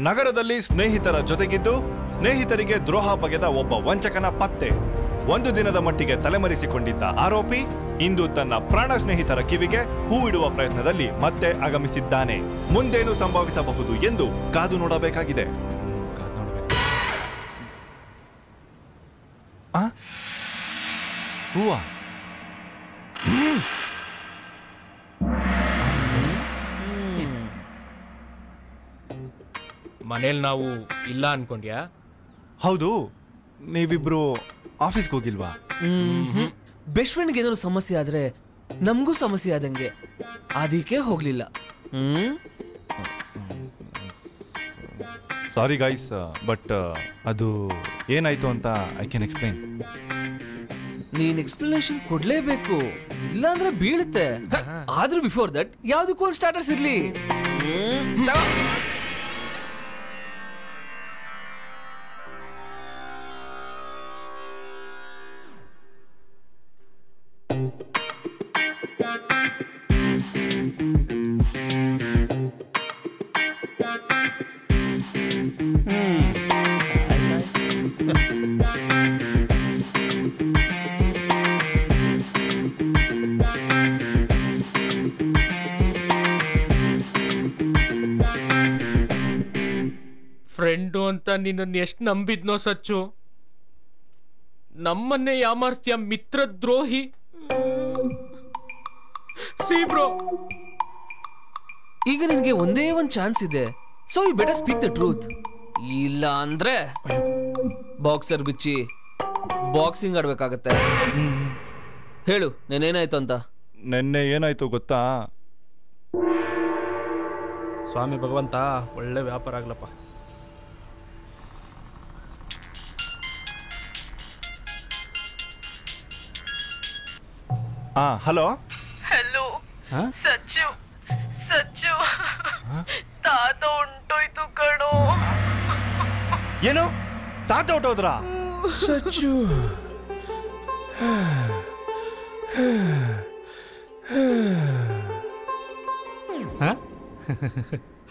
ನಗರದಲ್ಲಿ ಸ್ನೇಹಿತರ ಜೊತೆಗಿದ್ದು ಸ್ನೇಹಿತರಿಗೆ ದ್ರೋಹ ಬಗೆದ ಒಬ್ಬ ವಂಚಕನ ಪತ್ತೆ. ಒಂದು ದಿನದ ಮಟ್ಟಿಗೆ ತಲೆಮರೆಸಿಕೊಂಡಿದ್ದ ಆರೋಪಿ ಇಂದು ತನ್ನ ಪ್ರಾಣ ಸ್ನೇಹಿತರ ಕಿವಿಗೆ ಹೂವಿಡುವ ಪ್ರಯತ್ನದಲ್ಲಿ ಮತ್ತೆ ಆಗಮಿಸಿದ್ದಾನೆ. ಮುಂದೇನು ಸಂಭವಿಸಬಹುದು ಎಂದು ಕಾದು ನೋಡಬೇಕಾಗಿದೆ. ಹೂವ ಮನೇಲಿ ನಾವು ಇಲ್ಲ ಅನ್ಕೊಂಡ್ಯಾ? ಹೌದು. ನೀವಿಬ್ರು ಆಫೀಸ್ಗೆ ಹೋಗಿಲ್ವಾ? ಬೆಸ್ಟ್ ಫ್ರೆಂಡ್ಗೆ ಏನಾದ್ರು ಸಮಸ್ಯೆ ಆದ್ರೆ ನಮಗೂ ಸಮಸ್ಯೆ ಆದಂಗೆ, ಅದಕ್ಕೆ ಹೋಗ್ಲಿಲ್ಲ. ಸಾರಿ ಗೈಸ್, ಬಟ್ ಅದು ಏನಾಯ್ತು ಅಂತ ಐ ಕ್ಯಾನ್ ಎಕ್ಸ್ಪ್ಲೈನ್. ನೀನ್ ಎಕ್ಸ್ಪ್ಲನೇಷನ್ ಕೊಡ್ಲೇಬೇಕು, ಇಲ್ಲಾಂದ್ರೆ ಬೀಳುತ್ತೆ. ಆದ್ರೂ ಬಿಫೋರ್ ದಟ್ ಯಾವ್ದಕ್ಕೂ ಒಂದು ಸ್ಟಾರ್ಟರ್ಸ್ ಇರ್ಲಿ. ಫ್ರೆಂಡು ಅಂತ ನಿನ್ನನ್ನು ಎಷ್ಟು ನಂಬಿದ್ನೋ ಸಚ್ಚು, ನಮ್ಮನ್ನೇ ಯಾಮಾರ್ಸ್ತೀಯ ಮಿತ್ರ ದ್ರೋಹಿ. ಬ್ರೋ, ಈಗ ನಿನ್ಗೆ ಒಂದೇ ಒಂದ್ ಚಾನ್ಸ್ ಇದೆ, so you better speak the truth. ಇಲ್ಲ ಅಂದ್ರೆ ಬಾಕ್ಸರ್ ಬಿಚ್ಚಿ ಬಾಕ್ಸಿಂಗ್ ಆಡ್ಬೇಕಾಗತ್ತೆ. ಹೇಳು, ನೆನ್ನೇನಾಯ್ತು ಅಂತ. ನೆನ್ನೆ ಏನಾಯ್ತು ಗೊತ್ತಾ? ಸ್ವಾಮಿ ಭಗವಂತ ಒಳ್ಳೆ ವ್ಯಾಪಾರ ಆಗ್ಲಪ್ಪ. ಹಲೋ ಹಲೋ ಸಚ್ಚು, ಸಚ್ಚು ತಾತ ಹೊಂಟೋಯ್ತು ಕಣೋ. ಏನು? ತಾತ ಹೊಟ್ಟೋದ್ರ? ಸಚ್ಚು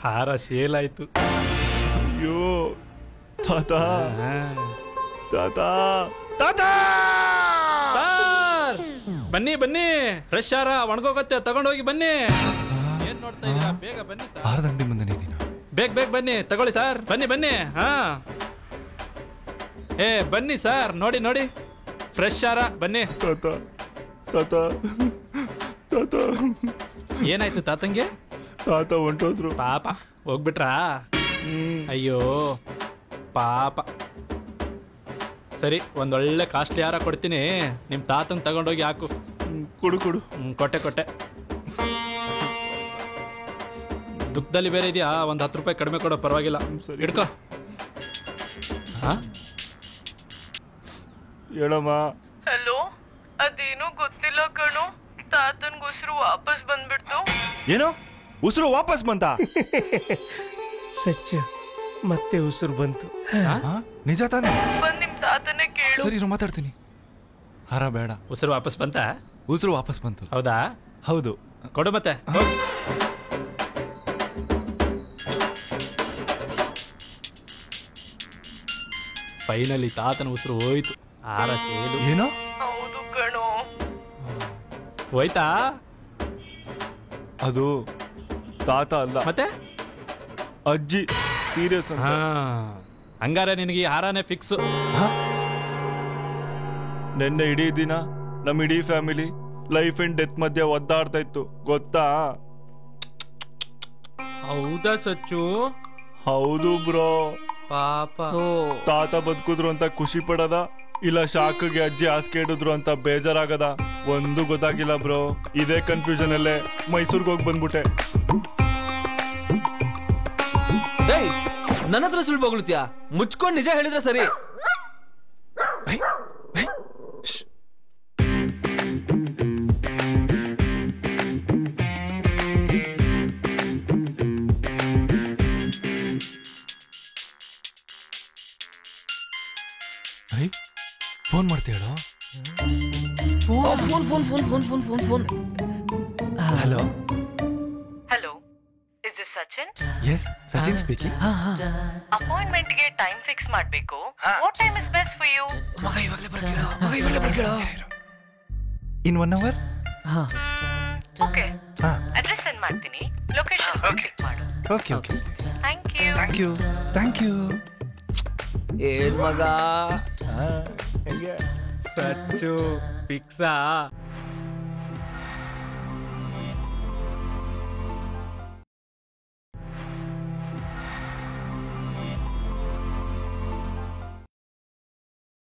ಹಾರ ಸೇಲ್ ಆಯ್ತು. ಅಯ್ಯೋ ತಾತ, ತಾತ, ತಾತ! ಬನ್ನಿ ಬನ್ನಿ, ಫ್ರೆಶ್ ಹಾರ ಒಣಗೋಗತ್ತೆ, ತಗೊಂಡೋಗಿ ಬನ್ನಿ. ಏನ್ ನೋಡ್ತಾ ಇದೀರಾ, ಬೇಗ ಬನ್ನಿ ಸರ್. 6 ಗಂಟೆ ಮುಂದೆ ಇದೀನ. ಬೇಗ ಬೇಗ ಬನ್ನಿ, ತಗೊಳ್ಳಿ ಸರ್. ಬನ್ನಿ ಬನ್ನಿ. ಬನ್ನಿ ಸರ್, ನೋಡಿ ನೋಡಿ, ಫ್ರೆಶ್ ಹಾರ. ಬನ್ನಿ. ತಾತ, ತಾತ, ತಾತ. ಏನಾಯ್ತು ತಾತಂಗೆ? ತಾತ ಹೊಂಟೋದ್ರು. ಪಾಪ ಹೋಗ್ಬಿಟ್ರಾ? ಅಯ್ಯೋ ಪಾಪ. ಸರಿ, ಒಂದೊಳ್ಳೆ ಕಾಸ್ಟ್ಲಿ ಹಾರ ಕೊಡ್ತೀನಿ, ನಿಮ್ ತಾತನ್ ತಗೊಂಡೋಗಿ ಹಾಕು. ಕೊಡು ಕೊಡು. ಕೊಟ್ಟೆ ಕೊಟ್ಟೆ. ದುಃಖದಲ್ಲಿ ಬೇರೆ ಇದೆಯಾ? ಒಂದ್ 10 ರೂಪಾಯಿ ಕಡಿಮೆ ಕೊಡೋ, ಪರವಾಗಿಲ್ಲ. ಇಡ್ಕೋ. ಹೇಳಮ್ಮ. ಹಲೋ, ಅದೇನು ಗೊತ್ತಿಲ್ಲ ಕಣೋ, ತಾತನ್ ಉಸಿರು ವಾಪಸ್ ಬಂದ್ಬಿಡ್ತು. ಏನೋ ಉಸಿರು ವಾಪಸ್ ಬಂತ? ಸಚ್ಚು, ಮತ್ತೆ ಉಸಿರು ಬಂತು. ನಿಜ ತಾನೆ? ಬಂದ್ ನಿಮ್ ತಾತನೇ ಕೇಳು. ಸರಿ, ಮಾತಾಡ್ತೀನಿ. ಹಾರ ಬೇಡ. ಉಸಿರು ವಾಪಸ್ ಬಂತ? ಉಸಿರು ವಾಪಸ್ ಬಂತು. ಹೌದಾ? ಹೌದು. ಕೊಡು ಮತ್ತೆ. ಫೈನಲಿ ತಾತನ ಉಸಿರು ಹೋಯ್ತು. ಹಾರ ಸೇಲು. ಏನೋ? ಹೌದು ಕಣೋ. ಹೋಯ್ತಾ? ಅದು ತಾತ ಅಲ್ಲ, ಮತ್ತೆ ಅಜ್ಜಿ. ಸೀರಿಯಸ್ ಅಂತ. ಹಂಗಾರೆ ನಿನಗೆ ಈ ಹಾರಾನೇ ಫಿಕ್ಸ್. ನೆನ್ನೆ ಇಡೀ ದಿನ ನಮ್ ಇಡೀ ಫ್ಯಾಮಿಲಿ ಲೈಫ್ ಅಂಡ್ ಡೆತ್ ಮಧ್ಯೆ ಒದ್ದಾಡ್ತಾ ಇತ್ತು, ಗೊತ್ತಾ? ಹೌದಾ ಸಚ್ಚು? ಹೌದು ಬ್ರೋ. ಪಾಪ. ತಾತ ಬದುಕಿದ್ರು ಅಂತ ಖುಷಿ ಪಡದ, ಇಲ್ಲ ಶಾಕ್ಗೆ ಅಜ್ಜಿ ಹಾಸಿಗೆ ಇಡಿದ್ರು ಅಂತ ಬೇಜಾರಾಗದ, ಒಂದು ಗೊತ್ತಾಗಿಲ್ಲ ಬ್ರೋ. ಇದೇ ಕನ್ಫ್ಯೂಷನ್ ಅಲ್ಲೇ ಮೈಸೂರ್ಗೆ ಹೋಗಿ ಬಂದ್ಬಿಟ್ಟೆ. ನನ್ನ ಹತ್ರ ಸುಳ್ಳು ಬೊಗಳ್ತೀಯಾ? ಮುಚ್ಕೊಂಡು ನಿಜ ಹೇಳಿದ್ರೆ ಸರಿ. ಫೋನ್ ಮಾಡ್ತೀಯ? Phone phone phone phone phone phone phone. Hello. Hello, is this Sachin yes Sachin speaking. Appointment ಗೆ ಟೈಮ್ ಫಿಕ್ಸ್ ಮಾಡ್ಬೇಕು. What time is best for you? In 1 hour. Okay, address send ಮಾಡ್ತೀನಿ, ಲೊಕೇಶನ್ ಕ್ಲಿಕ್ ಮಾಡು. Okay okay, thank you. Thank you thank you. ಏನ್ ಮಗ ಸಚ್ಚು ಫಿಕ್ಸಾ?